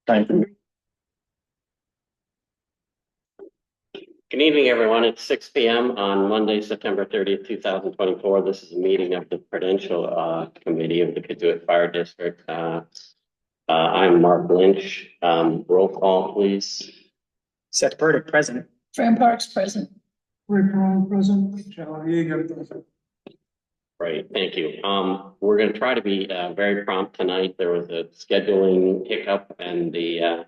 Time for me. Good evening, everyone. It's 6 p.m. on Monday, September 30th, 2024. This is a meeting of the Prudential Committee of the Katuitt Fire District. I'm Mark Lynch. Roll call, please. Sept present. Fran Parks present. Ray Brown present. Charlie Yeager present. Great, thank you. We're going to try to be very prompt tonight. There was a scheduling hiccup, and the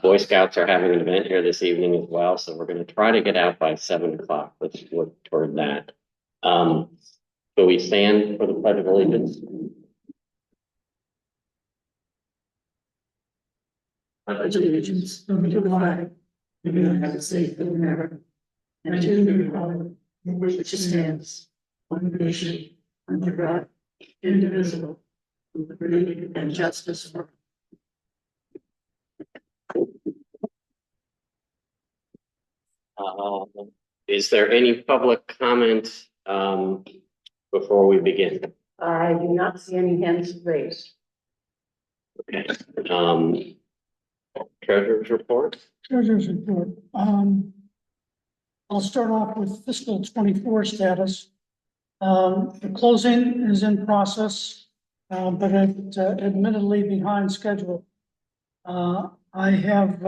Boy Scouts are having an event here this evening as well, so we're going to try to get out by 7 o'clock. Let's work toward that. So we stand for the Pledge of Allegiance. Pledge allegiance to the flag of the United States of America and to the republic in which it stands, one nation, under God, indivisible, with liberty and justice for Is there any public comment before we begin? I do not see any hands raised. Okay. Treasurer's report. Treasurer's report. I'll start off with fiscal 24 status. The closing is in process, but it's admittedly behind schedule. I have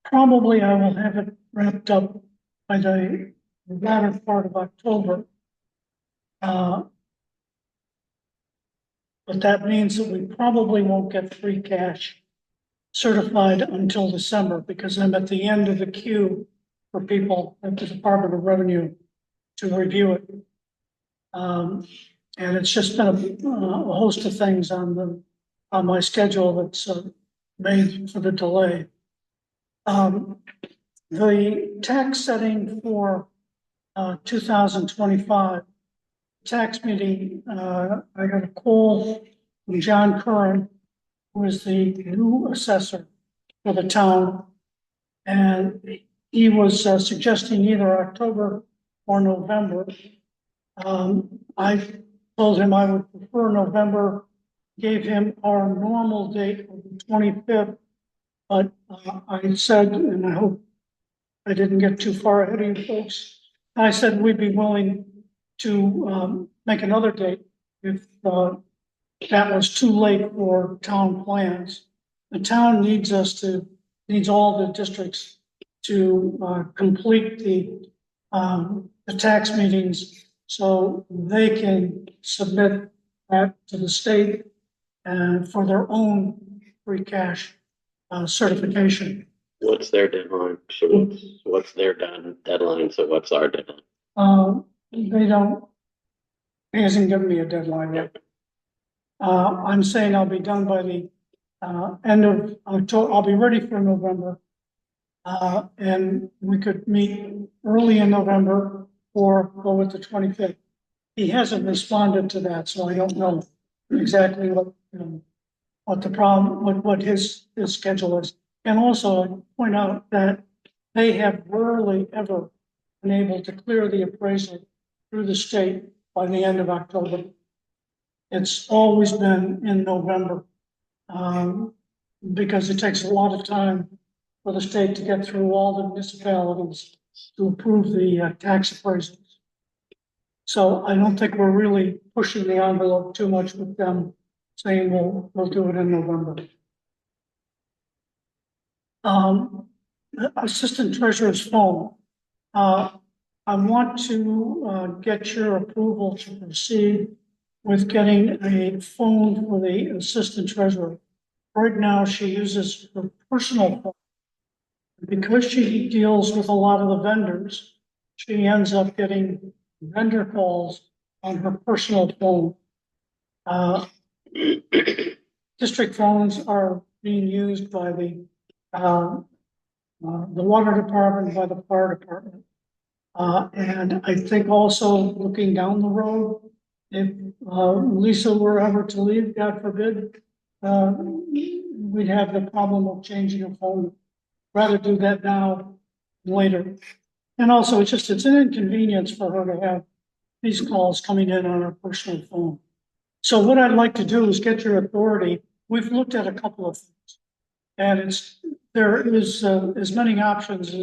probably I will have it wrapped up by the latter part of October. But that means that we probably won't get free cash certified until December, because I'm at the end of the queue for people at the Department of Revenue to review it. And it's just been a host of things on my schedule that's made for the delay. The tax setting for 2025 tax meeting, I got a call from John Curran, who is the new assessor for the town. And he was suggesting either October or November. I told him I would prefer November, gave him our normal date of the 25th. But I said, and I hope I didn't get too far ahead of you folks, I said we'd be willing to make another date if that was too late for town plans. The town needs all the districts to complete the tax meetings so they can submit that to the state and for their own free cash certification. What's their deadline? So what's their deadline? So what's our deadline? He hasn't given me a deadline yet. I'm saying I'll be done by the end of October. I'll be ready for November. And we could meet early in November or go with the 25th. He hasn't responded to that, so I don't know exactly what the problem, what his schedule is. And also I point out that they have rarely ever been able to clear the appraisal through the state by the end of October. It's always been in November, because it takes a lot of time for the state to get through all the municipalities to approve the tax appraisals. So I don't think we're really pushing the envelope too much with them saying we'll do it in November. Assistant Treasurer's phone. I want to get your approval to proceed with getting a phone for the Assistant Treasurer. Right now, she uses her personal phone. Because she deals with a lot of the vendors, she ends up getting vendor calls on her personal phone. District phones are being used by the water department, by the fire department. And I think also looking down the road, if Lisa were ever to leave, God forbid, we'd have the problem of changing a phone. Rather do that now than later. And also it's an inconvenience for her to have these calls coming in on her personal phone. So what I'd like to do is get your authority. We've looked at a couple of things. And there is as many options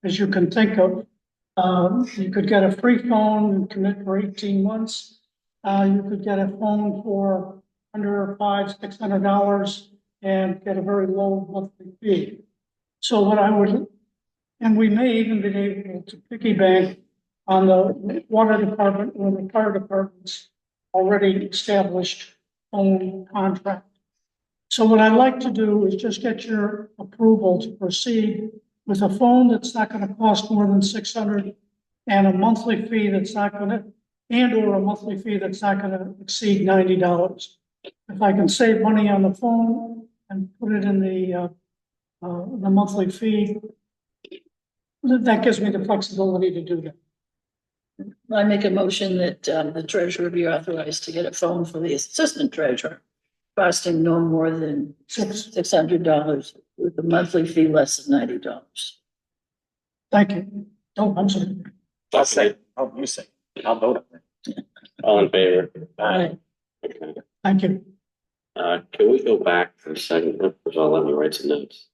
as you can think of. You could get a free phone and commit for 18 months. You could get a phone for under $600 and get a very low monthly fee. So what I would, and we may even be able to piggy bank on the water department or the fire department's already established phone contract. So what I'd like to do is just get your approval to proceed with a phone that's not gonna cost more than 600 and a monthly fee that's not gonna, and or a monthly fee that's not gonna exceed $90. If I can save money on the phone and put it in the monthly fee, that gives me the flexibility to do that. I make a motion that the treasurer be authorized to get a phone for the assistant treasurer, costing no more than $600 with a monthly fee less than $90. Thank you. Oh, I'm sorry. I'll say, oh, you say, I'll vote on it. All in favor? Aye. Okay. Thank you. Can we go back for a second? First of all, let me write some notes.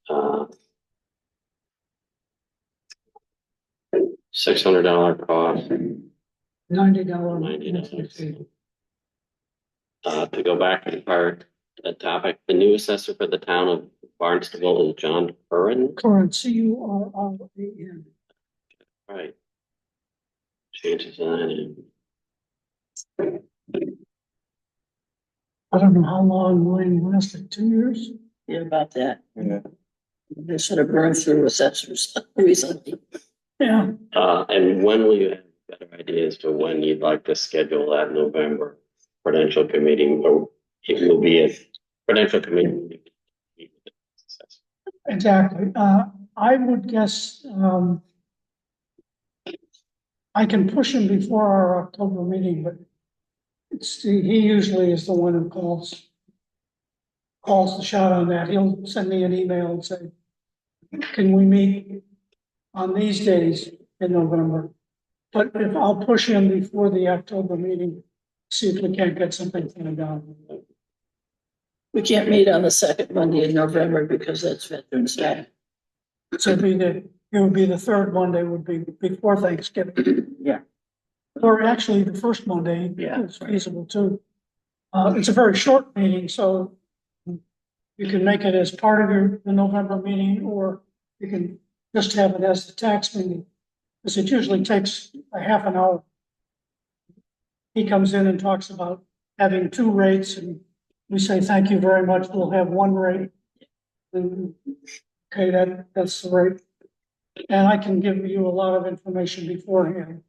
$600 cost, $90. $90. To go back to the topic, the new assessor for the town of Barnstable is John Curran. Current, Curran. Right. Changes that in. I don't know how long Wayne lasted, 2 years? Yeah, about that. Yeah. They should have burned through assessors recently. Yeah, And when will you have a better idea as to when you'd like to schedule that November Prudential committee, or it will be a Prudential committee? exactly. I would guess, I can push him before our October meeting, but he usually is the one who calls the shot on that. He'll send me an email and say, can we meet on these days in November? But if I'll push him before the October meeting, see if we can't get something done. We can't meet on the second Monday in November because that's Veterans Day. So it would be the third Monday would be before Thanksgiving. Yeah. Or actually, the first Monday Yeah. is feasible too. It's a very short meeting, so you can make it as part of the November meeting, or you can just have it as the tax meeting. Because it usually takes a half an hour. He comes in and talks about having two rates, and we say, thank you very much, we'll have one rate. And, okay, that's the rate. And I can give you a lot of information beforehand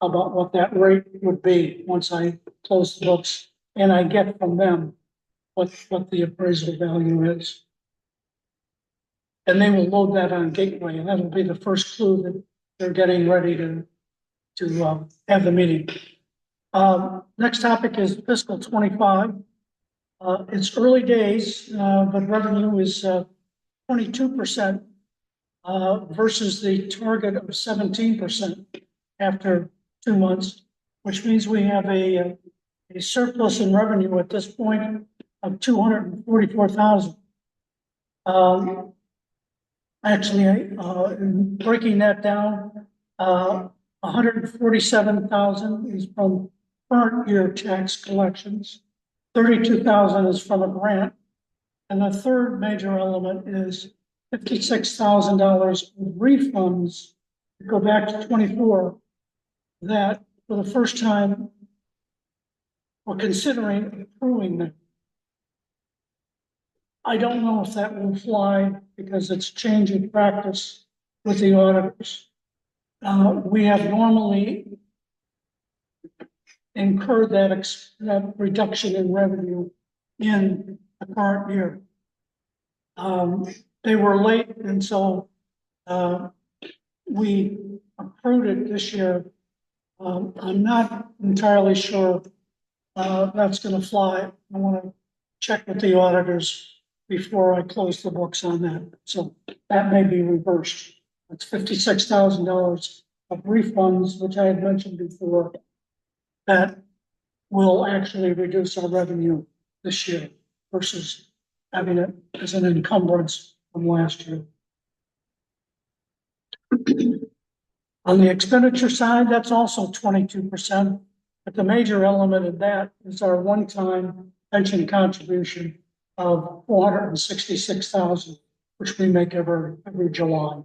about what that rate would be once I close the books, and I get from them what the appraisal value is. And they will load that on Gateway, and that'll be the first clue that they're getting ready to have the meeting. Next topic is fiscal 25. It's early days, but revenue is 22% versus the target of 17% after 2 months, which means we have a surplus in revenue at this point of 244,000. Actually, in breaking that down, 147,000 is from current year tax collections. 32,000 is from a grant. And the third major element is $56,000 of refunds that go back to 24 that for the first time we're considering accruing them. I don't know if that will fly because it's changing practice with the auditors. We have normally incurred that reduction in revenue in the current year. They were late, and so we accrued it this year. I'm not entirely sure that's going to fly. I want to check with the auditors before I close the books on that. So that may be reversed. It's $56,000 of refunds, which I had mentioned before, that will actually reduce our revenue this year versus having it as an encumbrance from last year. On the expenditure side, that's also 22%, but the major element of that is our one-time pension contribution of $466,000, which we make every July.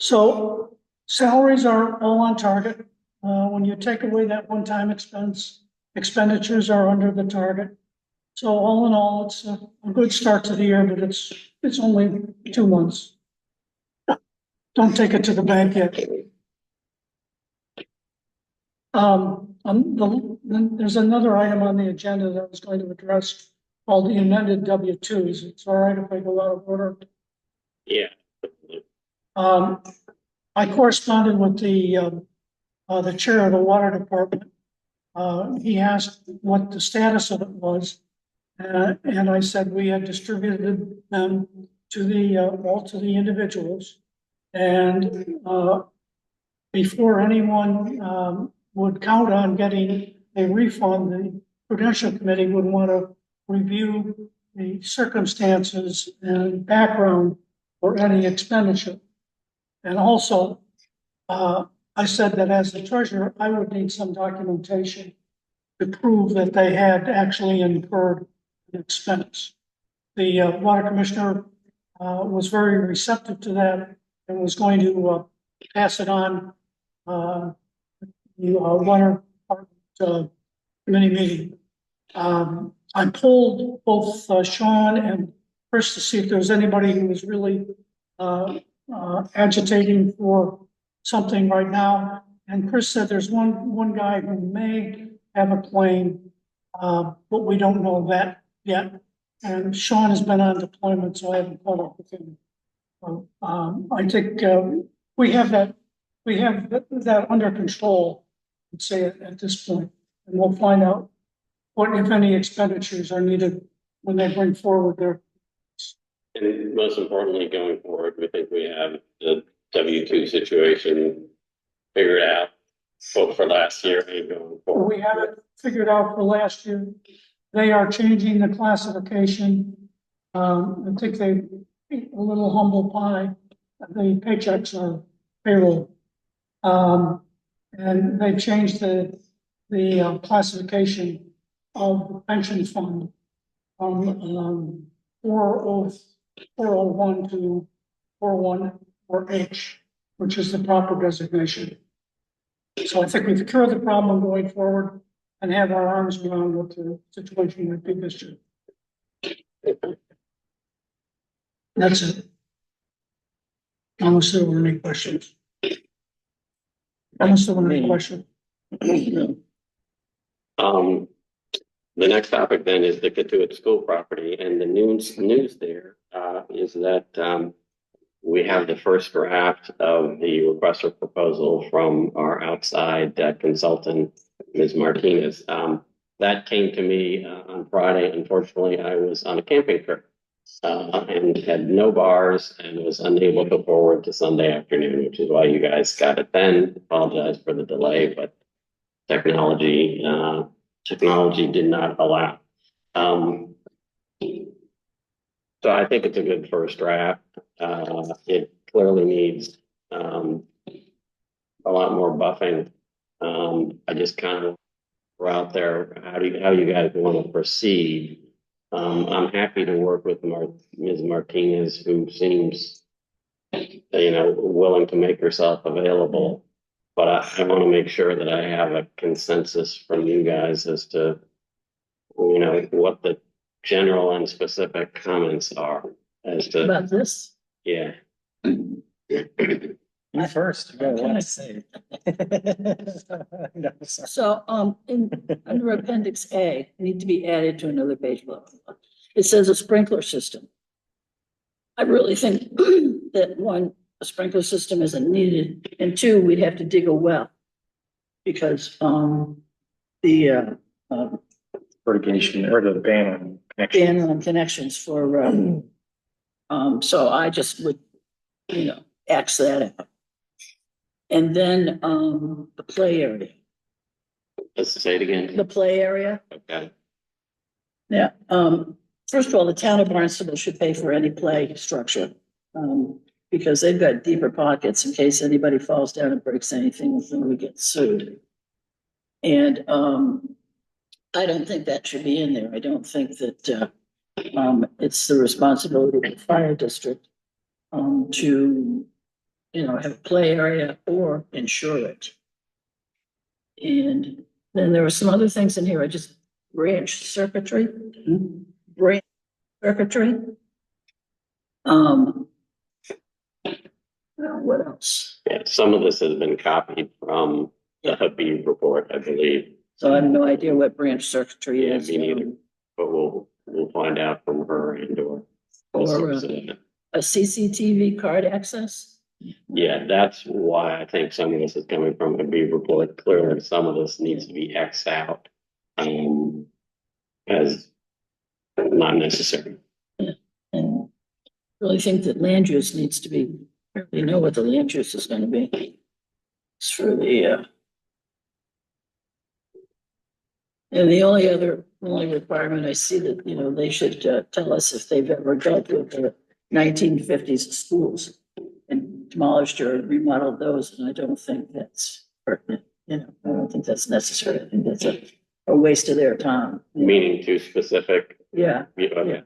So salaries are all on target. When you take away that one-time expense, expenditures are under the target. So all in all, it's a good start to the year, but it's only 2 months. Don't take it to the bank yet. There's another item on the agenda that I was going to address called the amended W-2s. It's all right if I go out of order. Yeah. I corresponded with the chair of the water department. He asked what the status of it was. And I said we had distributed them to all to the individuals. And before anyone would count on getting a refund, the Prudential Committee would want to review the circumstances and background for any expenditure. And also, I said that as the treasurer, I would need some documentation to prove that they had actually incurred an expense. The water commissioner was very receptive to that and was going to pass it on the water department committee meeting. I polled both Sean and Chris to see if there was anybody who was really agitating for something right now. And Chris said there's one guy who may have a claim, but we don't know that yet. And Sean has been on deployment, so I haven't caught up with him. I think we have that under control, I'd say at this point, and we'll find out what, if any, expenditures are needed when they bring forward their. And most importantly, going forward, we think we have the W-2 situation figured out, both for last year and going forward. We have it figured out for last year. They are changing the classification. I think they ate a little humble pie. The paychecks are payroll. And they changed the classification of the pension fund from 401 to 414H, which is the proper designation. So I think we've cured the problem going forward and have our arms around what the situation might be this year. That's it. Unless there were any questions. Unless there were any questions. The next topic then is the Katuitt School property, and the news there is that we have the first draft of the request for proposal from our outside consultant, Ms. Martinez. That came to me on Friday. Unfortunately, I was on a camping trip and had no bars and was unable to forward to Sunday afternoon, which is why you guys got it then. Apologize for the delay, but technology did not allow. So I think it's a good first draft. It clearly needs a lot more buffing. I just kind of throw out there, how you guys want to proceed? I'm happy to work with Ms. Martinez, who seems, willing to make herself available. But I want to make sure that I have a consensus from you guys as to, what the general and specific comments are as to. About this? Yeah. You first, you got a lot to say. No, sorry. So, under appendix A, need to be added to another page. Blah, blah, blah. It says a sprinkler system. I really think that one, a sprinkler system isn't needed, and two, we'd have to dig a well. Because, the, Litigation or the ban on connection. ban on connections for, so I just would, X that out. And then, the play area. Let's say it again. the play area. Okay. Yeah, first of all, the town of Barnstable should pay for any play structure. Because they've got deeper pockets in case anybody falls down and breaks anything, then we get sued. And, I don't think that should be in there. I don't think that, it's the responsibility of the fire district, to, have a play area or insure it. And then there were some other things in here. Branch circuitry. What else? Yeah, some of this has been copied from the Habib report, I believe. So I have no idea what branch circuitry Yeah, is. me neither. But we'll find out from her and Or a CCTV card access. yeah, that's why I think some of this is coming from the Habib report. Clearly, some of this needs to be Xed out, as not necessary. And really think that land use needs to be, we know what the land use is gonna be. It's for the, and the only requirement I see that, they should tell us if they've ever dealt with the 1950s schools and demolished or remodeled those, and I don't think that's pertinent, I don't think that's necessary. I think that's a waste of their time. Meaning too specific. Yeah. Okay.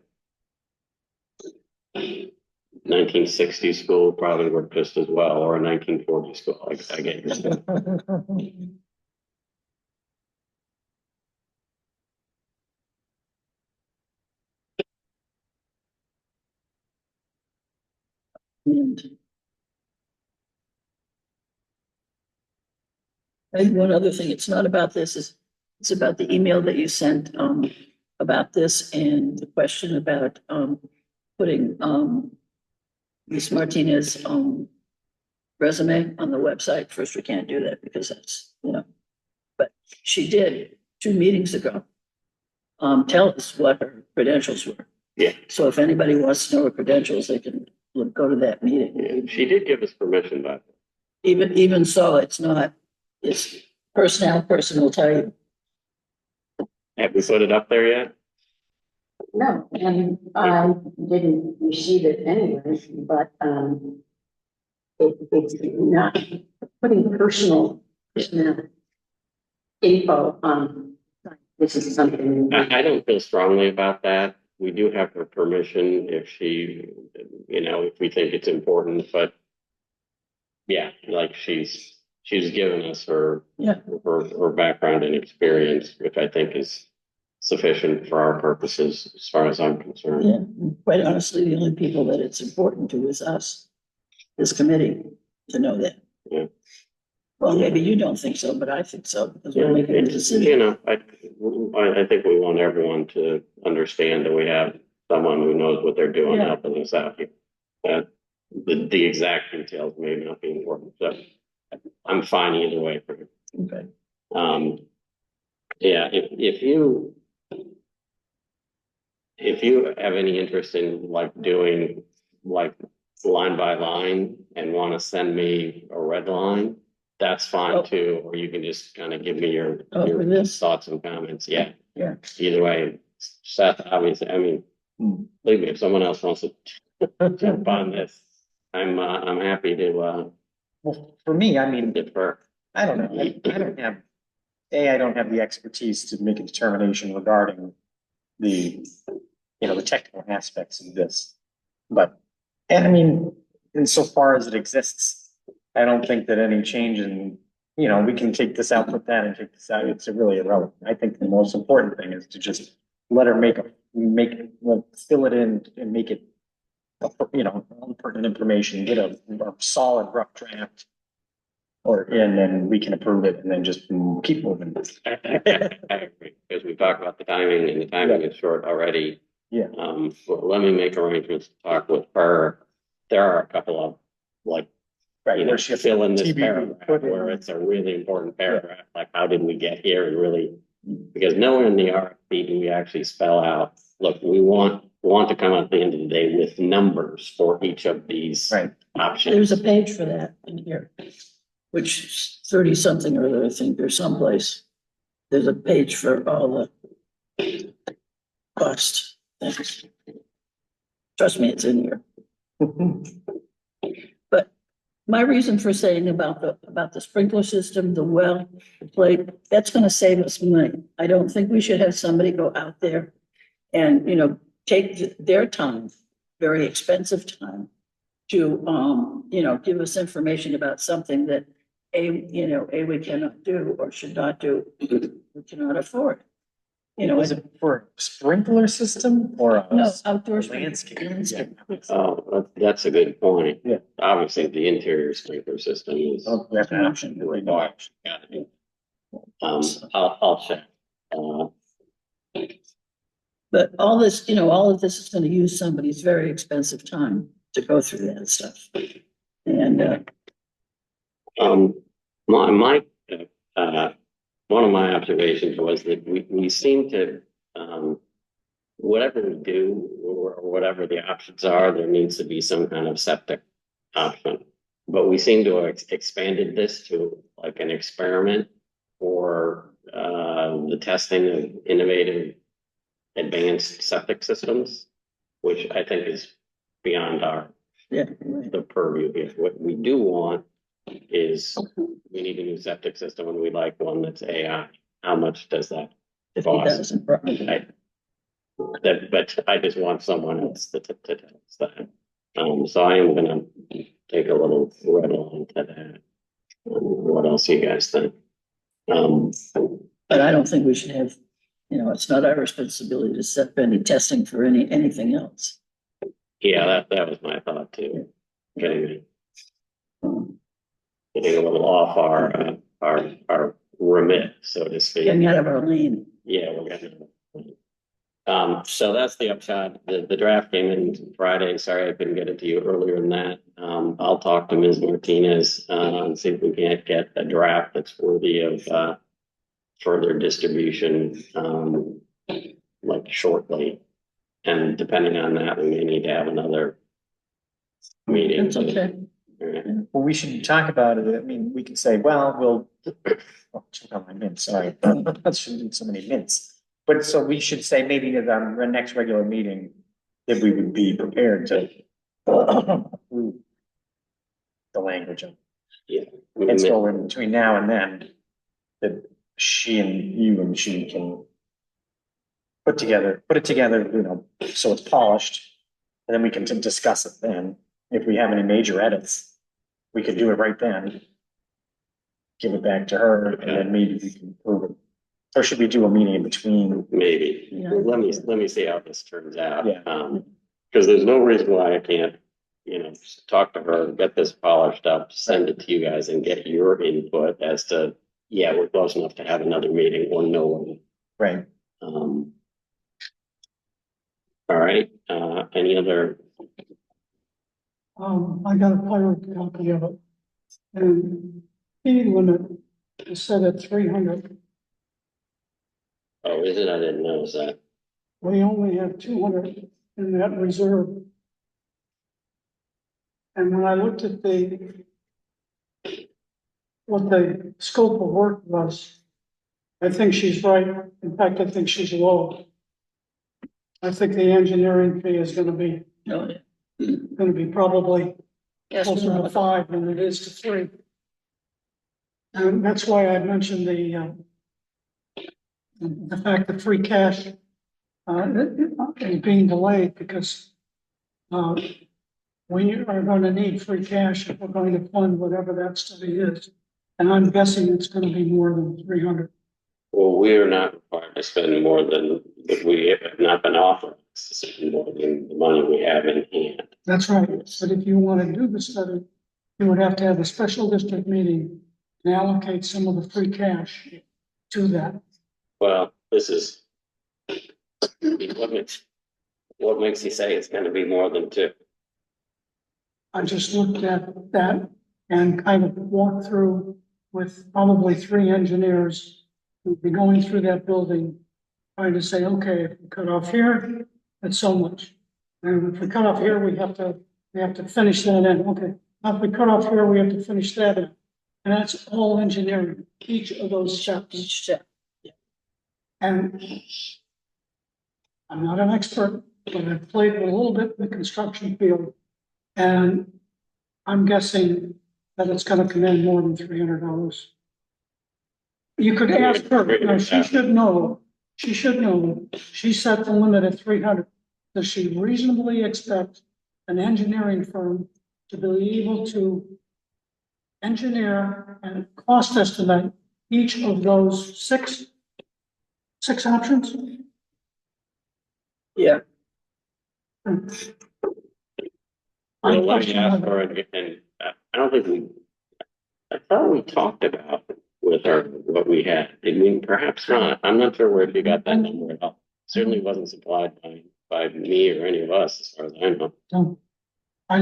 1960 school probably worked just as well, or a 1940 school. I get your point. And one other thing, it's not about this, it's about the email that you sent, about this and the question about, putting, Ms. Martinez, resume on the website. First, we can't do that because that's, but she did 2 meetings ago, tell us what her credentials were. Yeah. So if anybody wants to know her credentials, they can go to that meeting. Yeah, she did give us permission, but Even so, it's person will tell you. have we put it up there yet? No, and I didn't receive it anyway, but, it's not putting personal info on, this is something. I don't feel strongly about that. We do have her permission if she, if we think it's important, but yeah, like she's given us her background and experience, which I think is sufficient for our purposes as far as I'm concerned. Yeah, quite honestly, the only people that it's important to is us, this committee, to know that. Yeah. Well, maybe you don't think so, but I think so, because we're making a decision. I think we want everyone to understand that we have someone who knows what they're doing helping us out here. That the exact details may not be important, so I'm fine either way for you. Okay. Yeah, if you have any interest in doing line by line and want to send me a red line, that's fine too. Or you can just kind of give me your thoughts and comments. Yeah. Yeah. Either way, Seth, obviously, I mean, believe me, if someone else wants to jump on this, I'm happy to, Well, for me, I mean, defer. I don't know. I don't have the expertise to make a determination regarding the technical aspects of this. But, and I mean, insofar as it exists, I don't think that any change in, we can take this out, put that and take this out. It's really irrelevant. I think the most important thing is to just let her fill it in and make it, pertinent information, get a solid rough draft. And then we can approve it and then just keep moving. I agree, because we talked about the timing and the timing is short already. Yeah. Well, let me make arrangements to talk with her. There are a couple of fill in this paragraph where it's a really important paragraph. Like, how did we get here? And really, because nowhere in the RFP do we actually spell out, look, we want to come out at the end of the day with numbers for each of these options. There's a page for that in here, which 30 something or other, I think, there's someplace. there's a page for all the cost things. Trust me, it's in here. But my reason for saying about the sprinkler system, the well, the plate, that's gonna save us money. I don't think we should have somebody go out there and, take their time, very expensive time, to, give us information about something that we cannot do or should not do, we cannot afford. Was it for a sprinkler system or a No, outdoor landscape? landscape. Oh, that's a good point. Yeah. Obviously, the interior sprinkler system is. Oh, that's an option. required. Got it. I'll check. But all of this is gonna use somebody's very expensive time to go through that stuff. And, My, one of my observations was that we seem to, whatever we do or whatever the options are, there needs to be some kind of septic option. But we seem to have expanded this to like an experiment for, the testing of innovative advanced septic systems, which I think is beyond the purview here. What we do want is we need a new septic system and we like one that's AI. How much does that cost? 50,000 probably. But I just want someone else to test that. So I am gonna take a little red line to that. What else you guys think? But I don't think we should have, it's not our responsibility to set any testing for anything else. Yeah, that was my thought too. Getting a little off our remit, so to speak. Getting out of our lane. Yeah, we're getting. So that's the upshot. The draft came in Friday. Sorry, I couldn't get it to you earlier than that. I'll talk to Ms. Martinez, and see if we can't get a draft that's worthy of, further distribution, like shortly. And depending on that, we may need to have another meeting. That's okay. Well, we should talk about it. I mean, we could say, well, oh, check on my mints, sorry. I shouldn't do so many mints. But so we should say maybe at our next regular meeting, if we would be prepared to approve the language of. Yeah. And so in between now and then, that she and she can put it together, so it's polished. And then we can discuss it then. If we have any major edits, we could do it right then. Give it back to her and then maybe we can approve it. Or should we do a meeting in between? Maybe. Yeah. Let me see how this turns out. Yeah. Because there's no reason why I can't, talk to her, get this polished up, send it to you guys and get your input as to, yeah, we're close enough to have another meeting or no one. Right. All right, any other? I got a pirate copy of it. And speed limit is set at 300. Oh, is it? I didn't notice that. We only have 200 in that reserve. And when I looked at what the scope of work was, I think she's right. In fact, I think she's low. I think the engineering fee is gonna be probably closer to 5 than it is to 3. And that's why I mentioned the fact that free cash is being delayed because we are going to need free cash if we're going to fund whatever that study is. And I'm guessing it's going to be more than 300. Well, we are not required to spend more than, we have not been offered to spend more than the money we have in hand. That's right. But if you want to do the study, you would have to have a special district meeting and allocate some of the free cash to that. Well, this is, what makes you say it's gonna be more than 2? I just looked at that and kind of walked through with probably 3 engineers who'd be going through that building, trying to say, okay, if we cut off here, that's so much. And if we cut off here, we have to finish that in. Okay, if we cut off here, we have to finish that in. And that's all engineering, each of those steps. Each step. And I'm not an expert, but I've played a little bit in the construction field. And I'm guessing that it's gonna come in more than $300. You could ask her, now, she should know, she set the limit at 300. Does she reasonably expect an engineering firm to be able to engineer and cost estimate each of those six options? Yeah. Well, I'm let me ask questioning her, and I don't think I thought we talked about with her what we had. I mean, perhaps not. I'm not sure where she got that number at all. Certainly wasn't supplied by me or any of us, as far as I know. No, I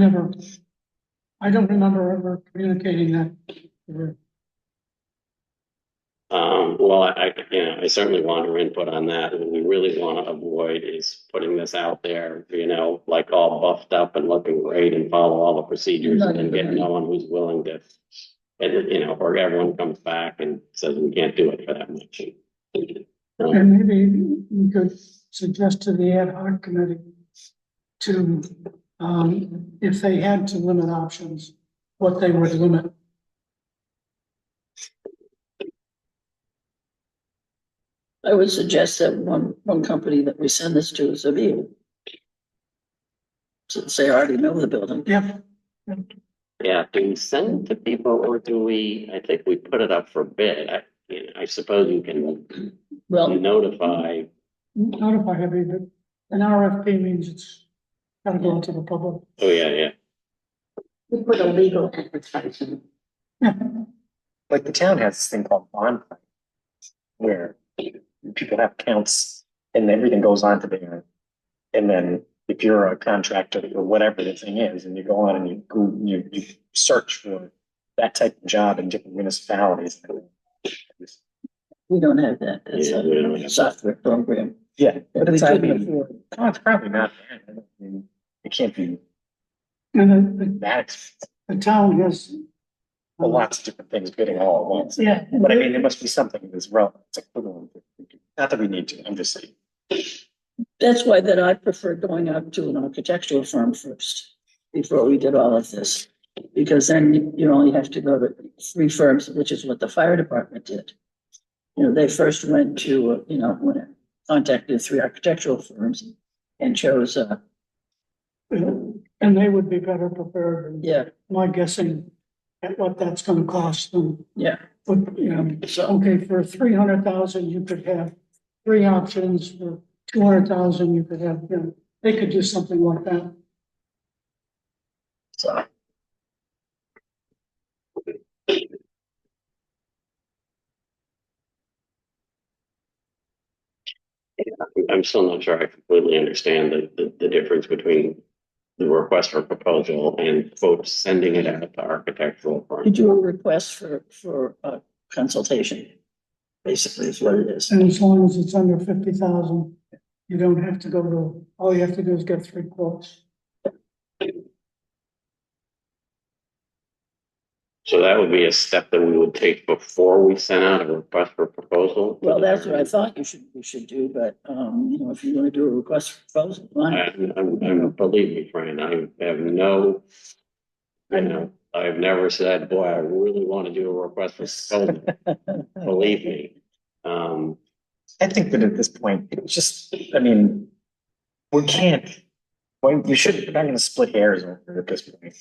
don't remember ever communicating that. to her. Well, I certainly want her input on that. What we really want to avoid is putting this out there, like all buffed up and looking great and follow all the procedures and then get no one who's willing to, or everyone comes back and says we can't do it for that much. And maybe we could suggest to the ad hoc committee to, if they had to limit options, what they would limit. I would suggest that one company that we send this to is Aviva. Since they already know the building. Yeah, Yeah, do we send it to people or do we, I think we put it up for bid. I suppose you can Well, notify. notify every, but an RFP means it's gotta go to the public. Oh, yeah. We put a legal advertisement. Yeah, Like the town has this thing called bond plan, where people have accounts and everything goes on to there. And then if you're a contractor or whatever the thing is, and you go on and you search for that type of job in different municipalities. we don't have that. That's Yeah, we don't have a that. software program. Yeah, But we it's, I couldn't mean, afford. oh, it's probably not bad. I mean, it can't be and that expensive. the town has. Well, lots of different things bidding all at once. Yeah. But I mean, there must be something that's relevant, it's equivalent. Not that we need to, I'm just saying. That's why that I prefer going out to an architectural firm first, before we did all of this. Because then you only have to go to 3 firms, which is what the fire department did. They first went to, contacted 3 architectural firms and chose, And they would be better prepared than yeah, my guessing at what that's gonna cost them. yeah. But, okay, for 300,000, you could have 3 options, for 200,000, you could have, they could do something like that. So, I'm still not sure I completely understand the difference between the request for proposal and quote, sending it out to architectural you firms. do a request for consultation, basically is what it is. And as long as it's under 50,000, you don't have to go to, all you have to do is get 3 quotes. So that would be a step that we would take before we sent out a request for proposal. Well, that's what I thought you should do, but, if you're gonna do a request for proposal, fine. Believe me, Fran, I have I've never said, boy, I really want to do a request for proposal. Believe me. I think that at this point, it's just, I mean, we can't, well, we shouldn't, we're not gonna split hairs over at this point.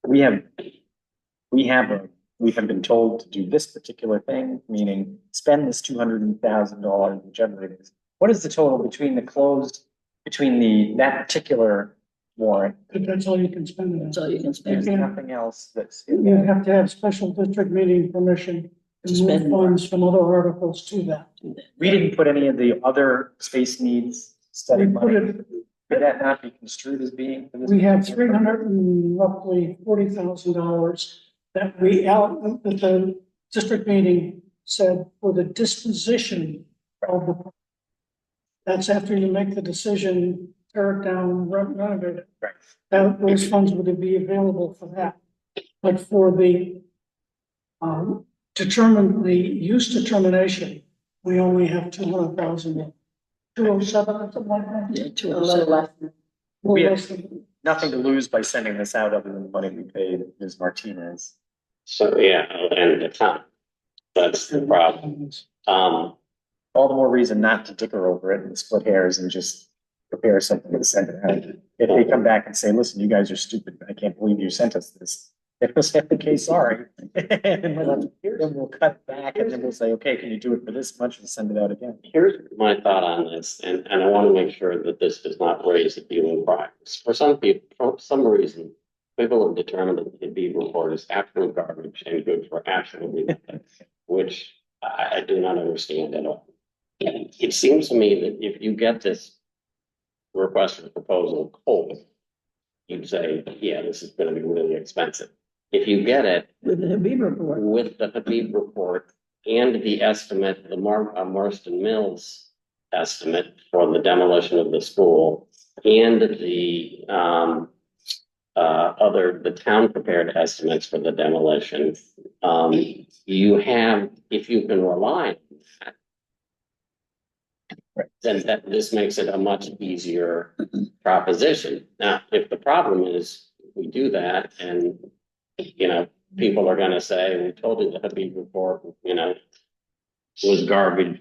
We have been told to do this particular thing, meaning spend this $200,000, whichever it is. What is the total between that particular warrant? But that's all you can spend it on. That's all you can There's spend. nothing else that's. You have to have special district meeting permission to move Spend more. funds from other articles to that. We didn't put any of the other space needs study We put money. it, Could that not be construed as being? for this we have particular roughly $40,000 that that the district meeting said for the disposition of the. That's after you make the decision, tear it down, renovate it. Right. Those funds would be available for that. But for the, determine the use determination we only have 200,000, 207 or something like that. Yeah, A little less. We Well, have- less than- Nothing to lose by sending this out other than the money we paid Ms. Martinez. So, yeah, and the time, that's the problem. Um, All the more reason not to dicker over it and split hairs and just prepare something and send it out. If they come back and say, listen, you guys are stupid, I can't believe you sent us this. If this is the case, sorry. And then we'll cut back and then we'll say, okay, can you do it for this much and send it out again? Here's my thought on this, and I want to make sure that this does not raise a feeling bias. For some people, for some reason, people have determined that the Habib report is absolute garbage and good for absolutely nothing, which I do not understand at all. It seems to me that if you get this request for proposal cold, you'd say, yeah, this is going to be really expensive. If you get it With the Habib report. with the Habib report and the estimate, the Marston Mills estimate for the demolition of the school and the the town prepared estimates for the demolition, you have, if you can rely on that, then this makes it a much easier proposition. Now, if the problem is we do that and, you know, people are gonna say, we told you the Habib report, you know, was garbage,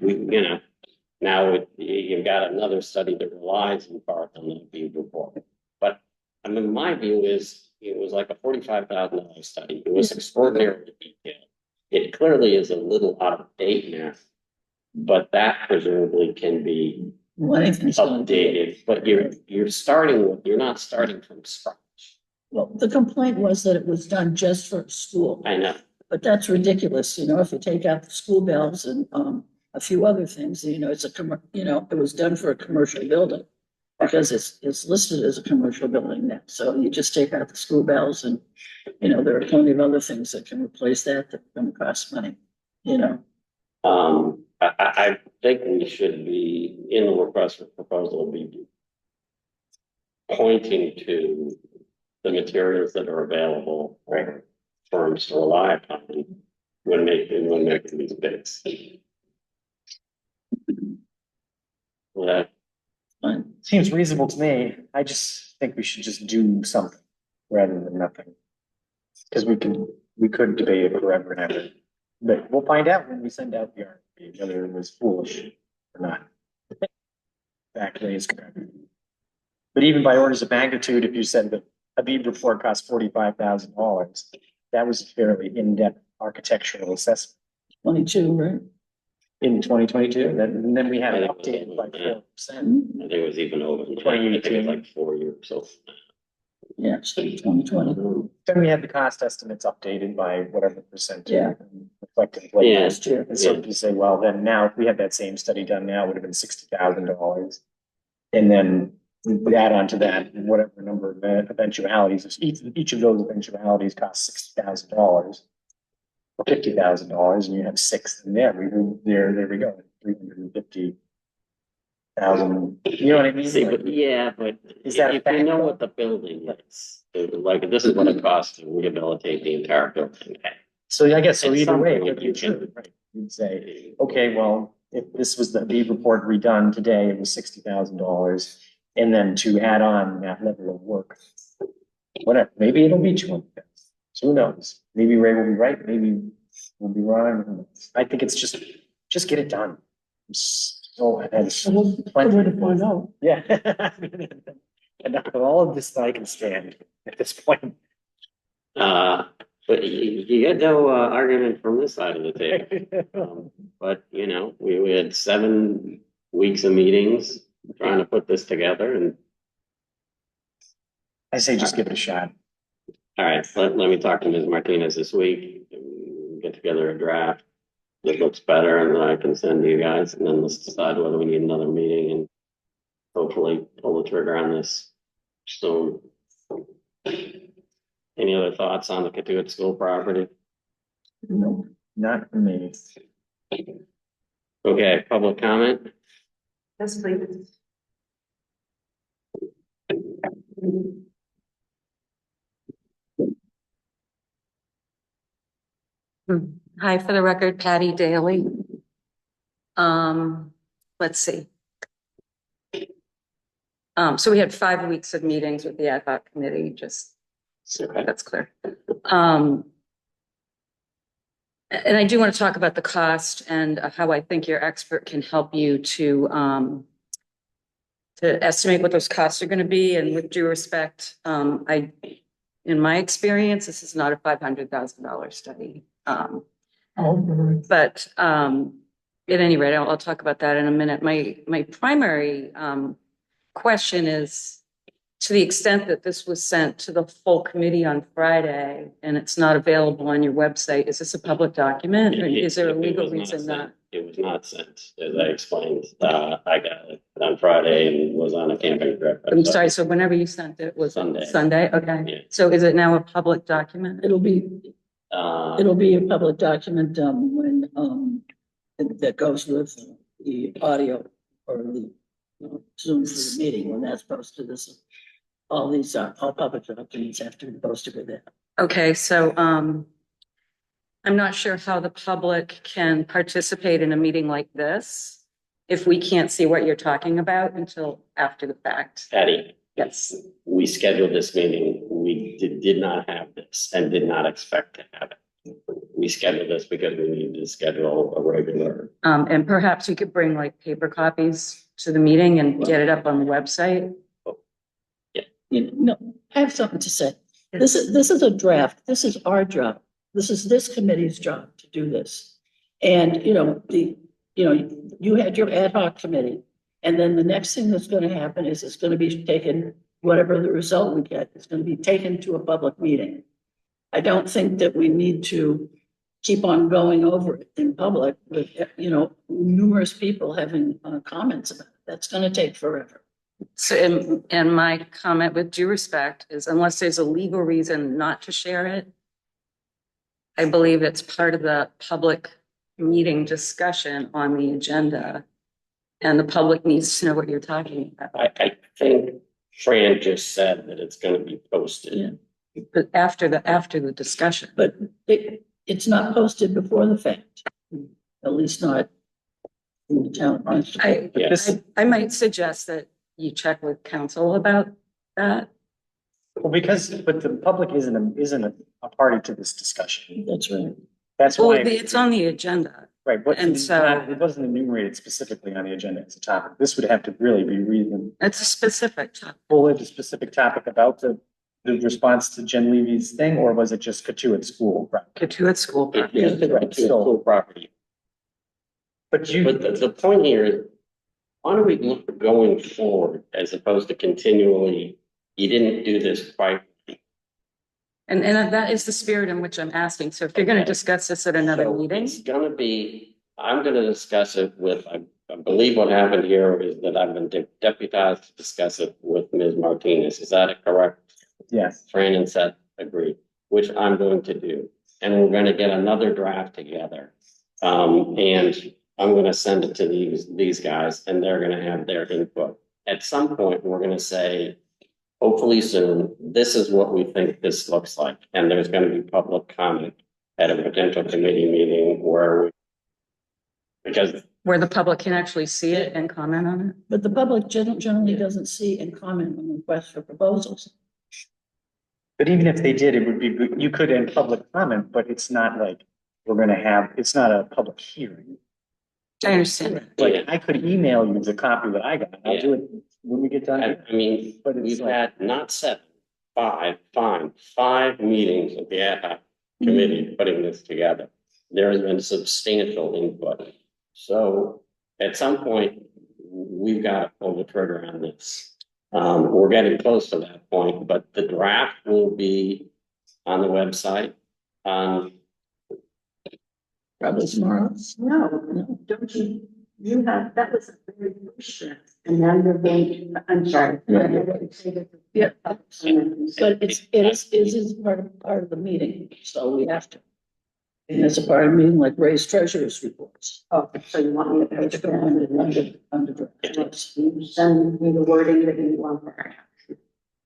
now you've got another study that relies in part on the Habib report. But, I mean, my view is, it was like a $45,000 study, it was extraordinarily detailed. It clearly is a little out of date now, but that presumably can be Well, anything's going to be. updated, but you're not starting from scratch. Well, the complaint was that it was done just for school, I know, but that's ridiculous, you know, if you take out the school bells and, a few other things, you know, it was done for a commercial building. Because it's listed as a commercial building now, so you just take out the school bells and, you know, there are plenty of other things that can replace that are gonna cost money, you know. I think we should be, in the request for proposal, be pointing to the materials that are available for firms to rely upon when making these bids. Well, Fine. Seems reasonable to me. I just think we should just do something rather than nothing. Because we could debate it forever and ever. But we'll find out when we send out the RFP, whether it was foolish or not. Actually, is correct. But even by orders of magnitude, if you said that a Habib report cost $45,000, that was a fairly in-depth architectural assessment 22, right? in 2022. And then we had it I think it updated was by over, 4%. I think it was even over, I think it's like 4 years, so. Yeah, so 2020. Then we had the cost estimates updated by whatever percent. Yeah. Reflected. Yeah. Last year. And so if you say, well, then now if we had that same study done now, it would have been $60,000. And then we add on to that whatever number of eventualities, each of those eventualities costs $60,000 or $50,000, and you have six in there. There we go, 350,000. You know what I mean? See, but yeah, but Is that a if you know fact? what the building is, like, this is what it costs to rehabilitate the entire building. So I guess, so It's either way, something what you you can- should, right, you'd say, okay, well, if this was the Habib report redone today, it was $60,000. And then to add on that level of work, whatever, maybe it'll be 200,000. Who knows? Maybe Ray will be right, maybe we'll be wrong. I think it's just get it done. So, and So what's the way to find out? yeah. Enough of all of this that I can stand at this point. But you get no argument from this side of the table. But, you know, we had 7 weeks of meetings trying to put this together, and I say just give it a shot. all right, let me talk to Ms. Martinez this week, and get together a draft that looks better, and then I can send to you guys, and then let's decide whether we need another meeting and hopefully pull the trigger on this soon. Any other thoughts on the Katuitt School property? No. Not for me. Okay, public comment? Yes, please. Hi, for the record, Patty Daly. Let's see. So we had 5 weeks of meetings with the ad hoc committee, just so Okay. that's clear. And I do want to talk about the cost and how I think your expert can help you to estimate what those costs are going to be. And with due respect, in my experience, this is not a $500,000 study. But at any rate, I'll talk about that in a minute. My primary question is, to the extent that this was sent to the full committee on Friday and it's not available on your website, is this a public document or is there a It legal was not reason sent. not? It was not sent, as I explained. I got it on Friday and was on a camping trip. I'm sorry, so whenever you sent it was Sunday. Sunday? Okay. Yeah. So is it now a public document? It'll be a public document, when, that goes with the audio or the Zoom for the meeting, when that's posted, all these are all public documents have to be posted with that. Okay, so I'm not sure how the public can participate in a meeting like this if we can't see what you're talking about until after the fact. Patty, Yes. we scheduled this meeting. We did not have this and did not expect to have it. We scheduled this because we needed to schedule a regular. And perhaps you could bring like paper copies to the meeting and get it up on the website. I have something to say. This is a draft. This is our job. This is this committee's job to do this. And, you had your ad hoc committee. And then the next thing that's going to happen is it's going to be taken, whatever the result we get, it's going to be taken to a public meeting. I don't think that we need to keep on going over it in public with, numerous people having comments about it. That's going to take forever. So, and my comment with due respect is unless there's a legal reason not to share it, I believe it's part of the public meeting discussion on the agenda. And the public needs to know what you're talking about. I think Fran just said that it's going to be posted. Yeah. But after the discussion. But it's not posted before the fact, at least not in the town. I might suggest that you check with counsel about that. Well, but the public isn't a party to this discussion. That's right. That's Well, why. it's on the agenda. Right, but and so- it wasn't enumerated specifically on the agenda as a topic. This would have to really be reading. It's a specific topic. Bullet a specific topic about the response to Jen Levy's thing, or was it just Katuitt School? Right. Katuitt School. It is Right, so- school property. But the point here is, why don't we look going forward as opposed to continually, you didn't do this quite. And that is the spirit in which I'm asking. So if you're going to discuss this at another So meeting, It's gonna be, I'm gonna discuss it with, I believe what happened here is that I've been deputized to discuss it with Ms. Martinez. Is that correct? yes, Fran and Seth agree, which I'm going to do. And we're gonna get another draft together. And I'm gonna send it to these guys and they're gonna have their input. At some point, we're gonna say, hopefully soon, this is what we think this looks like. And there's gonna be public comment at a potential committee meeting because where the public can actually see it and comment on it. But the public generally doesn't see and comment on requests for proposals. but even if they did, it would be good. You could in public comment, but it's not like it's not a public hearing. I understand that. Like Yeah. I could email you the copy that I got. I'll do it when we get done. I mean, But it's we've like- had not seven, five meetings of the ad hoc committee putting this together. There has been substantial input. So at some point, we've got to pull the trigger on this. We're getting close to that point, but the draft will be on the website. Probably tomorrow. No, don't you, that was a very first draft, and now you're going to, I'm sorry. Yeah. But it is part of the meeting, so we have to. And it's a part of the meeting, like Ray's treasurer's reports. Oh, so you want me to Have to page go under draft. You send me the wording that you want there.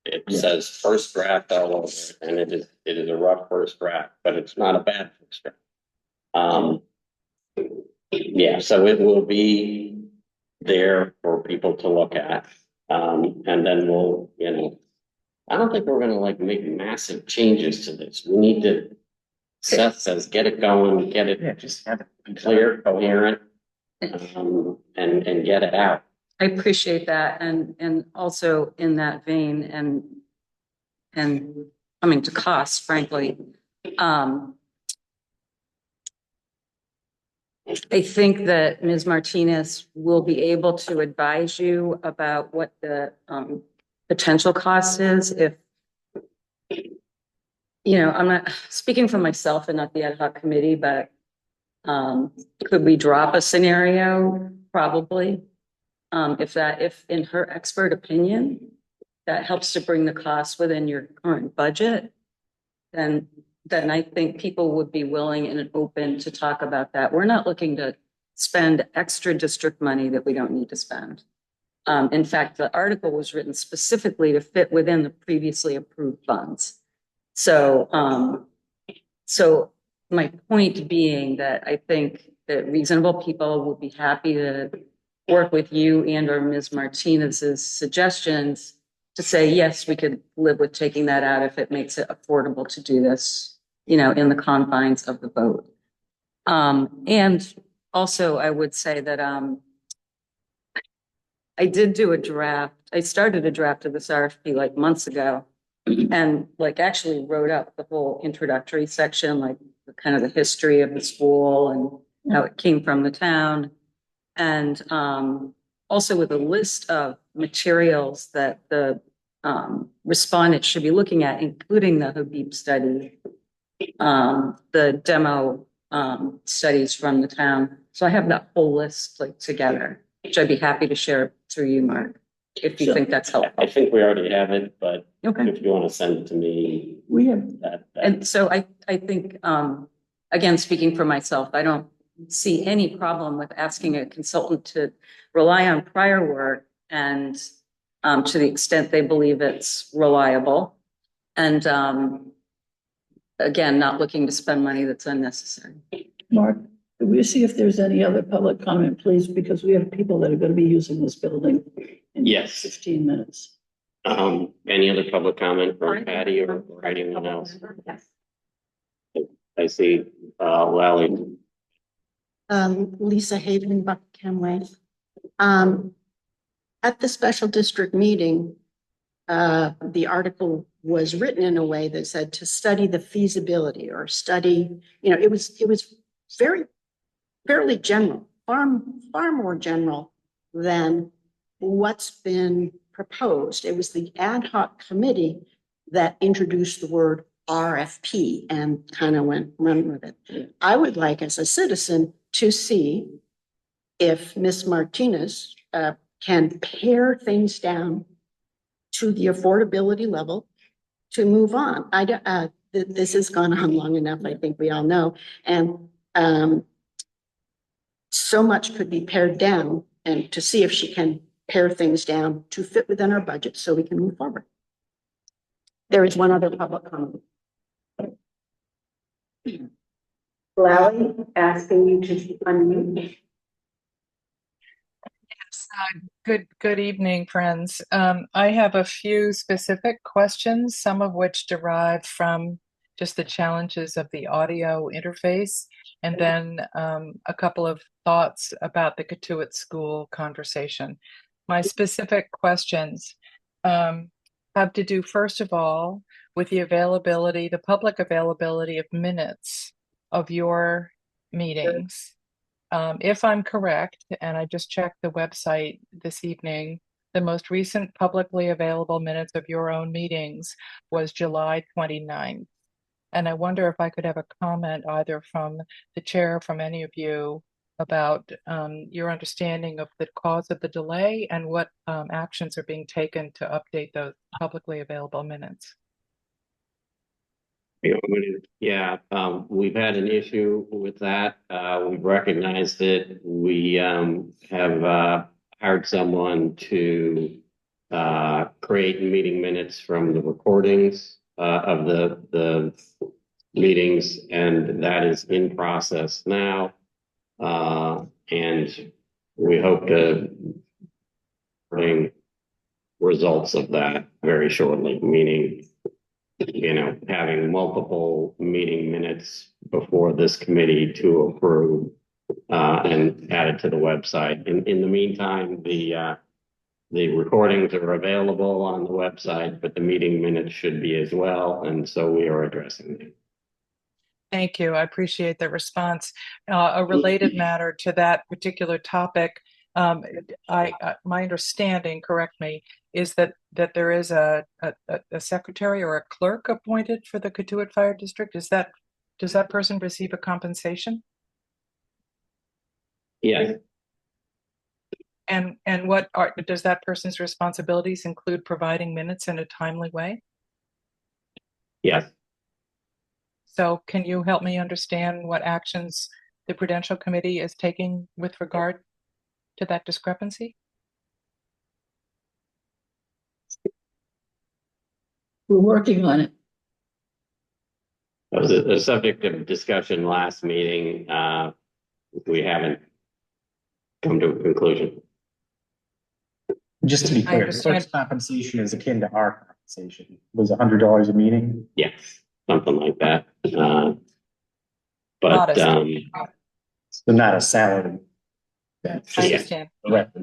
It says first draft all over it, and it is a rough first draft, but it's not a bad first draft. Yeah, so it will be there for people to look at. And then we'll, I don't think we're gonna like make massive changes to this. We need to, Seth says, get it going, get Yeah, it just have it be clear, coherent, and get it out. I appreciate that. And also in that vein and coming to cost, frankly, I think that Ms. Martinez will be able to advise you about what the potential cost is if, I'm not speaking for myself and not the ad hoc committee, but could we drop a scenario? Probably. If in her expert opinion, that helps to bring the cost within your current budget, then I think people would be willing and open to talk about that. We're not looking to spend extra district money that we don't need to spend. In fact, the article was written specifically to fit within the previously approved funds. So my point being that I think that reasonable people will be happy to work with you and or Ms. Martinez's suggestions to say, yes, we could live with taking that out if it makes it affordable to do this, in the confines of the vote. And also I would say that I did do a draft. I started a draft of this RFP like months ago and like actually wrote up the whole introductory section, like kind of the history of the school and how it came from the town. And also with a list of materials that the respondents should be looking at, including the Habib study, the demo studies from the town. So I have that whole list like together, which I'd be happy to share through you, Mark, if you think that's helpful. I think we already have it, but Okay. if you want to send it to me, We have, that. And so I think, again, speaking for myself, I don't see any problem with asking a consultant to rely on prior work and to the extent they believe it's reliable. And again, not looking to spend money that's unnecessary. Mark, could we see if there's any other public comment, please? Because we have people that are going to be using this building in Yes. 15 minutes. Any other public comment from Patty or anyone else? I see, Lally. Lisa Haven, Buckingham Way. At the special district meeting, the article was written in a way that said to study the feasibility or study, it was fairly general, far more general than what's been proposed. It was the ad hoc committee that introduced the word RFP and kind of run with it. I would like as a citizen to see if Ms. Martinez can pare things down to the affordability level to move on. This has gone on long enough, I think we all know. And so much could be pared down, and to see if she can pare things down to fit within our budget so we can move forward. There is one other public comment. Lally, asking you to unmute. Good evening, friends. I have a few specific questions, some of which derive from just the challenges of the audio interface, and then a couple of thoughts about the Katuitt School conversation. My specific questions have to do, first of all, with the public availability of minutes of your meetings. If I'm correct, and I just checked the website this evening, the most recent publicly available minutes of your own meetings was July 29th. And I wonder if I could have a comment either from the chair, from any of you, about your understanding of the cause of the delay and what actions are being taken to update those publicly available minutes. Yeah, we've had an issue with that. We've recognized it. We have hired someone to create meeting minutes from the recordings of the meetings, and that is in process now. And we hope to bring results of that very shortly, meaning, having multiple meeting minutes before this committee to approve and add it to the website. In the meantime, the recordings are available on the website, but the meeting minutes should be as well, and so we are addressing them. Thank you. I appreciate the response. A related matter to that particular topic, my understanding, correct me, is that there is a secretary or a clerk appointed for the Katuitt Fire District. Does that person receive a compensation? Yes. And does that person's responsibilities include providing minutes in a timely way? Yes. So can you help me understand what actions the Prudential Committee is taking with regard to that discrepancy? We're working on it. That was a subject of discussion last meeting. We haven't come to a conclusion. Just to be I clear, the understand. clerk's compensation is akin to our compensation. It was $100 a meeting. Yes, something like that. But Modest. So not a salary. That's I just understand. correct.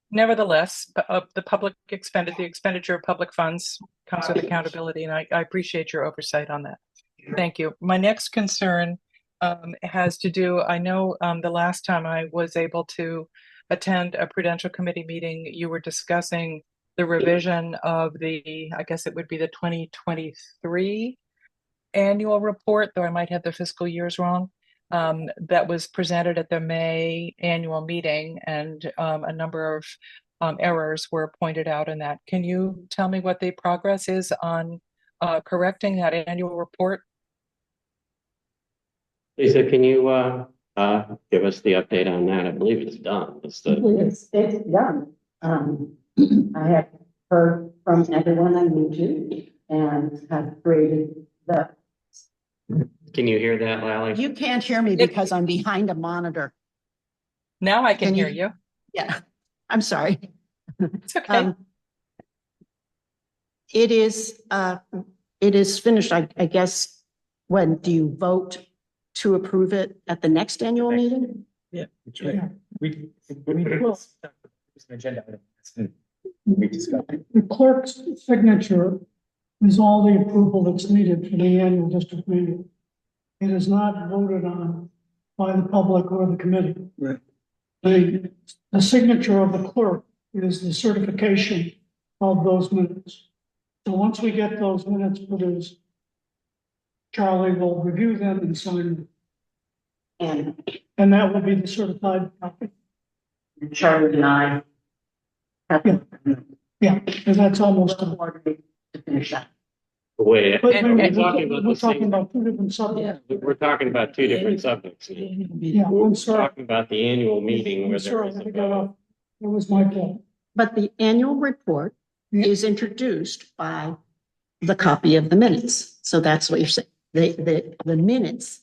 Nevertheless, the expenditure of public funds comes with accountability, and I appreciate your oversight on that. Thank you. My next concern has to do, I know the last time I was able to attend a Prudential Committee meeting, you were discussing the revision of I guess it would be the 2023 annual report, though I might have the fiscal years wrong, that was presented at the May annual meeting, and a number of errors were pointed out in that. Can you tell me what the progress is on correcting that annual report? Lisa, can you give us the update on that? I believe it's done. It's done. I have heard from everyone I need to and have created the. Can you hear that, Lally? You can't hear me because I'm behind a monitor. Now I can Can hear you- you. Yeah, I'm sorry. It's okay. It is finished. I guess, when do you vote to approve it at the next annual meeting? That's right. We it's an agenda item. We discussed it. The clerk's signature is all the approval that's needed for the annual district meeting. It is not voted on by the public or the committee. Right. The signature of the clerk is the certification of those minutes. So once we get those minutes produced, Charlie will review them and sign them. And that will be the certified copy. Charlie and I. Yeah, and that's almost done. To finish that. Wait, But And- we're talking about we're the same. talking about two different subjects. We're talking about two different subjects. Yeah, I'm We're sorry. talking about the annual meeting I'm where there sorry, was I a got vote. off. It was my fault. But the annual report Yeah. is introduced by the copy of the minutes. So that's what you're saying. The minutes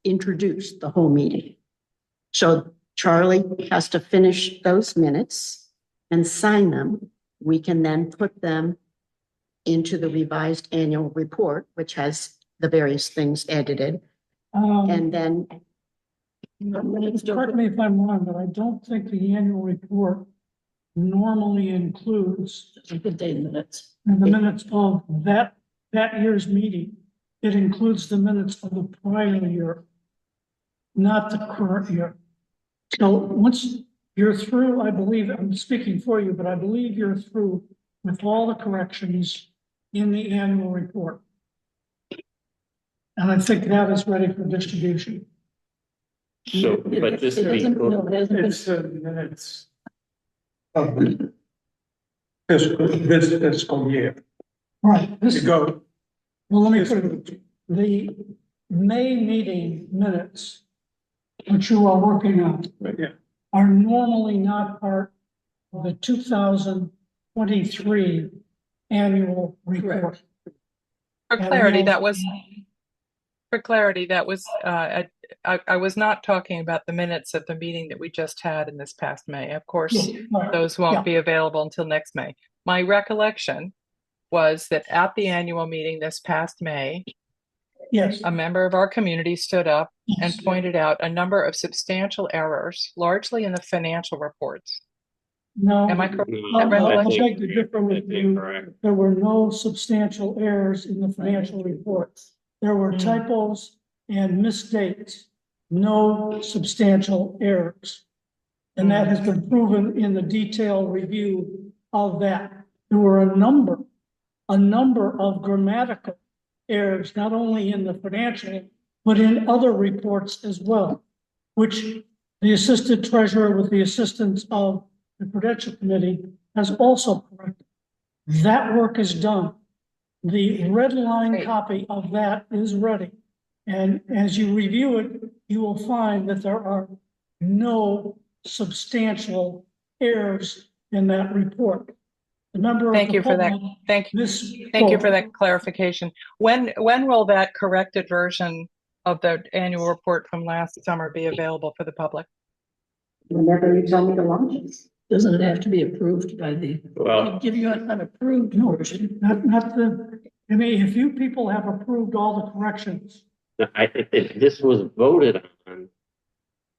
introduce the whole meeting. So Charlie has to finish those minutes and sign them. We can then put them into the revised annual report, which has the various things edited. And then Correct me if I'm wrong, but I don't think the annual report normally includes The day minutes. the minutes of that year's meeting. It includes the minutes of the prior year, not the current year. So once you're through, I believe, I'm speaking for you, but I believe you're through with all the corrections in the annual report. And I think that is ready for distribution. So, but just to be clear, It's minutes of this fiscal year. Right, To this, go. well, let me put it, the May meeting minutes, which you are working on, Yeah. are normally not part of the 2023 annual report. For clarity, that was I was not talking about the minutes of the meeting that we just had in this past May. Of course, Yeah, right. those Yeah. won't be available until next May. My recollection was that at the annual meeting this past May, Yes. a member of our community stood up and Yes. pointed out a number of substantial errors, largely in the financial reports. No. Am I correct? No, I'll That beg to differ with that's you. incorrect. There were no substantial errors in the financial reports. There were typos and mistakes, no substantial errors. And that has been proven in the detailed review of that. There were a number of grammatical errors, not only in the financial, but in other reports as well, which the assistant treasurer with the assistance of the Prudential Committee has also corrected. That work is done. The red line Great. copy of that is ready. And as you review it, you will find that there are no substantial errors in that report. The member of Thank the you for that. public Thank you for misspoke. that clarification. When will that corrected version of the annual report from last summer be available for the public? Whenever you tell me to launch it. Doesn't it have to be approved by the, Well, give you an approved No, version? not the, I mean, if you people have approved all the corrections, I think that this was voted on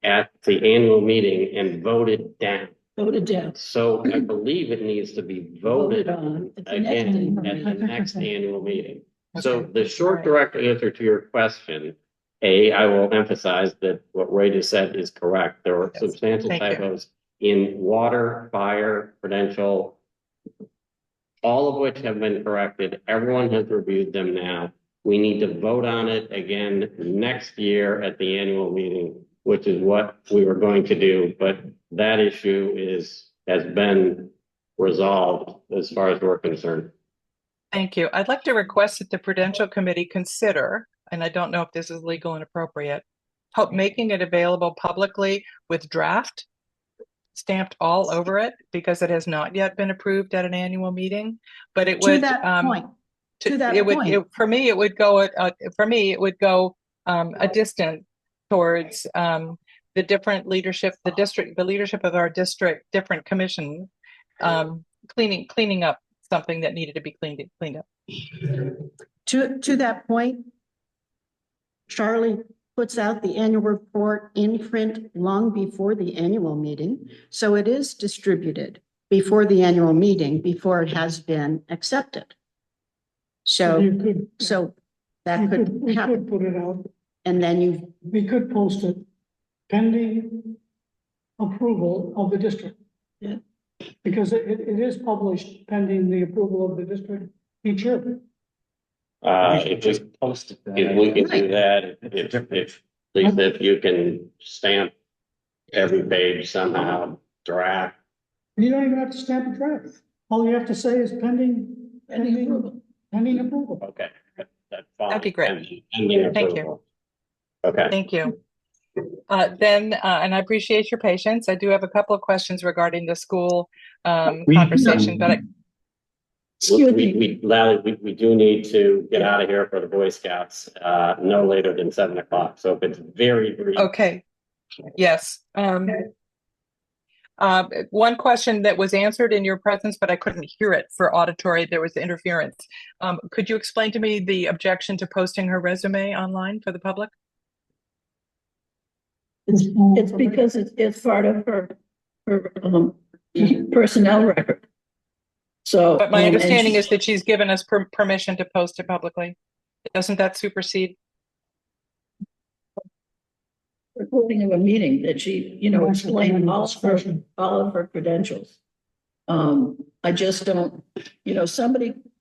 at the annual meeting and voted down. Voted down. So I believe it needs to be voted on at the next again annual at the meeting. next annual meeting. So Okay. the short Right. direct answer to your question, I will emphasize that what Ray just said is correct. There were Yes. substantial Thank you. typos in water, fire, Prudential, all of which have been corrected. Everyone has reviewed them now. We need to vote on it again next year at the annual meeting, which is what we were going to do, but that issue has been resolved as far as we're concerned. Thank you. I'd like to request that the Prudential Committee consider, and I don't know if this is legal and appropriate, making it available publicly with draft stamped all over it because it has not yet been approved at an annual meeting. But it To would that point, to that it would point. for me it would go a distance towards the different leadership, the leadership of our district, different commission, cleaning up something that needed to be cleaned up. To that point, Charlie puts out the annual report in print long before the annual meeting. So it is distributed before the annual meeting, before it has been accepted. So you could, that we could could happen. put it out, And then we could post it pending approval of the district. Yeah. Because it is published pending the approval of the district each year. If we posted if we can do that, at least if you can stamp every page somehow, draft. You don't even have to stamp a draft. All you have to say is pending approval. Pending approval. Okay, that's fine. That'd be great. Pending Thank you. approval. Okay. Thank you. And I appreciate your patience. I do have a couple of questions regarding the school conversation, but We do need to get out of here for the Boy Scouts, no later than 7 o'clock. So if it's very brief. okay. Yes. One question that was answered in your presence, but I couldn't hear it for auditory. There was interference. Could you explain to me the objection to posting her resume online for the public? It's because it's part of her personnel record. So. But my understanding and is that she's given us permission to post it publicly. Doesn't that supersede? Recording of a meeting that she, explained all of her credentials. I just don't,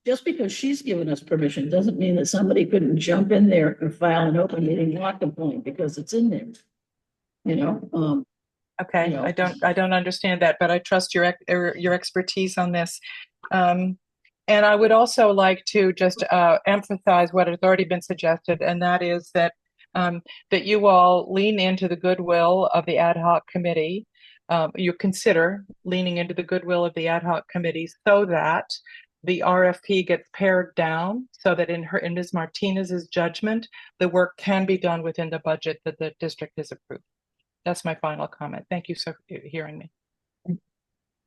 just because she's given us permission doesn't mean that somebody couldn't jump in there and file an open meeting law complaint because it's in there. Okay, I don't understand that, but I trust your expertise on this. And I would also like to just emphasize what has already been suggested, and that is that that you all lean into the goodwill of the ad hoc committee. You consider leaning into the goodwill of the ad hoc committee so that the RFP gets pared down so that in Ms. Martinez's judgment, the work can be done within the budget that the district has approved. That's my final comment. Thank you for hearing me.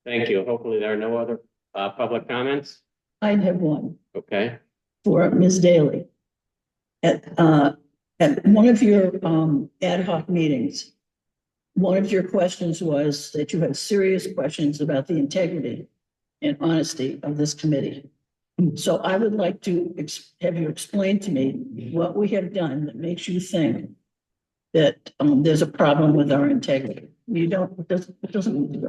Thank you. Hopefully there are no other public comments. I have one Okay. for Ms. Daly. At one of your ad hoc meetings, one of your questions was that you had serious questions about the integrity and honesty of this committee. So I would like to have you explain to me what we have done that makes you think that there's a problem with our integrity. You don't, it doesn't.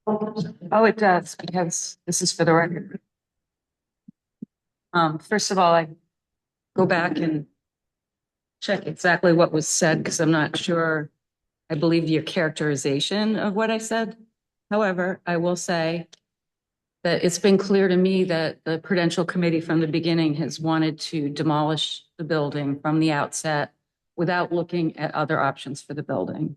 Oh, it does, because this is for the record. First of all, I go back and check exactly what was said, because I'm not sure I believe your characterization of what I said. However, I will say that it's been clear to me that the Prudential Committee from the beginning has wanted to demolish the building from the outset without looking at other options for the building.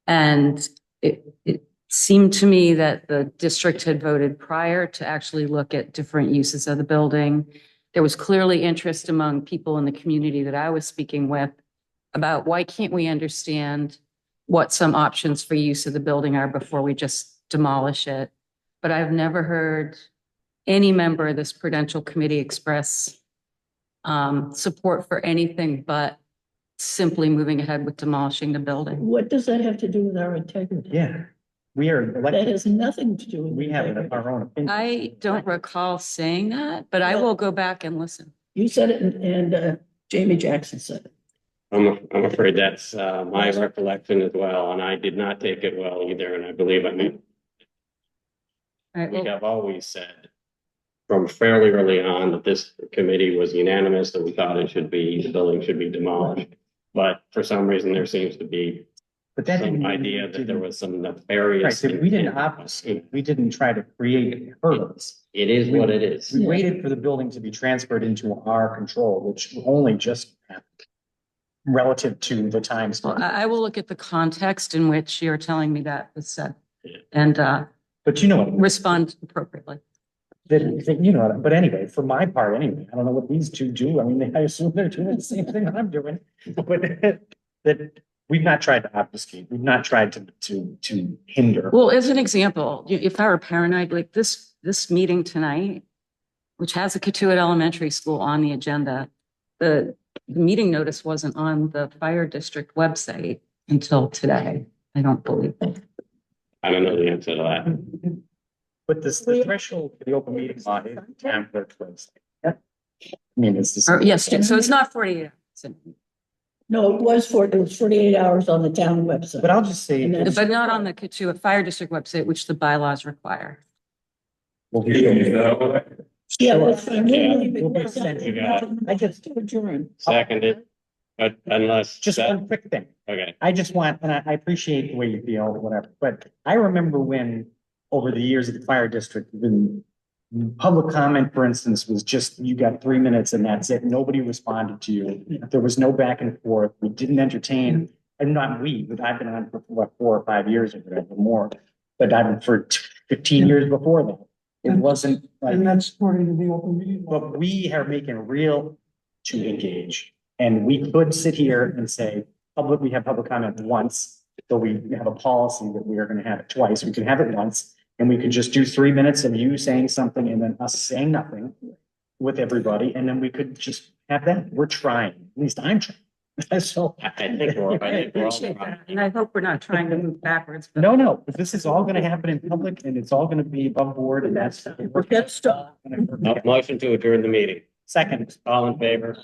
And it seemed to me that the district had voted prior to actually look at different uses of the building. There was clearly interest among people in the community that I was speaking with about why can't we understand what some options for use of the building are before we just demolish it. But I've never heard any member of this Prudential Committee express support for anything but simply moving ahead with demolishing the building. What does that have to do with our integrity? Yeah, we are That elected. has nothing to do with. We have integrity. our own opinion. I don't recall saying that, but I will go back and listen. You said it and Jamie Jackson said it. I'm afraid that's my recollection as well, and I did not take it well either, and I believe I mean, All right, we well, have always said from fairly early on that this committee was unanimous that we thought the building should be demolished. But for some reason, there seems to be But that some didn't- idea that there didn't- was some nefarious. Right, so we didn't intent. obfuscate, we didn't try to create hurdles. It is what it is. We waited for the building to be transferred into our control, which only just happened relative to the times. well, I will look at the context in which you're telling me that was said Yeah. and But you know what? respond appropriately. You know, but anyway, for my part, anyway, I don't know what these two do. I mean, I assume they're doing the same thing I'm doing. But that we've not tried to obfuscate, we've not tried to hinder. Well, as an example, if I were paranoid, like this meeting tonight, which has a Katuitt Elementary School on the agenda, the meeting notice wasn't on the fire district website until today. I don't believe it. I don't know the answer to that. But the threshold for the open meeting law is town clerk's website. I mean, it's the. Or, yes, so it's not 48 hours, No, it was 48 hours on the town website. But I'll just say. And that's- but not on the Katuitt Fire District website, which the bylaws require. Yeah, that's fine. We'll be extending that. I just adjourn. Seconded, but unless. Just that- one quick thing. Okay, I just want, and I appreciate the way you feel, whatever, but I remember when, over the years of the fire district, when public comment, for instance, was just, you got 3 minutes and that's it. Nobody responded to you. There was no back and forth. We didn't entertain, and not we, but I've been on for what, 4 or 5 years or whatever more. But I've been for 15 years before that. It wasn't like. And that's according to the open meeting law. But we are making real to engage. And we could sit here and say, we have public comment once, so we have a policy that we are gonna have it twice. We could have it once. And we could just do 3 minutes of you saying something and then us saying nothing with everybody. And then we could just have that. We're trying, at least I'm trying. So. I think we're all Appreciate that. And I hope we're not trying to move backwards. But No, but this is all gonna happen in public and it's all gonna be above board and that's. We're gonna stop. Motion to adjourn the meeting. Second. All in favor?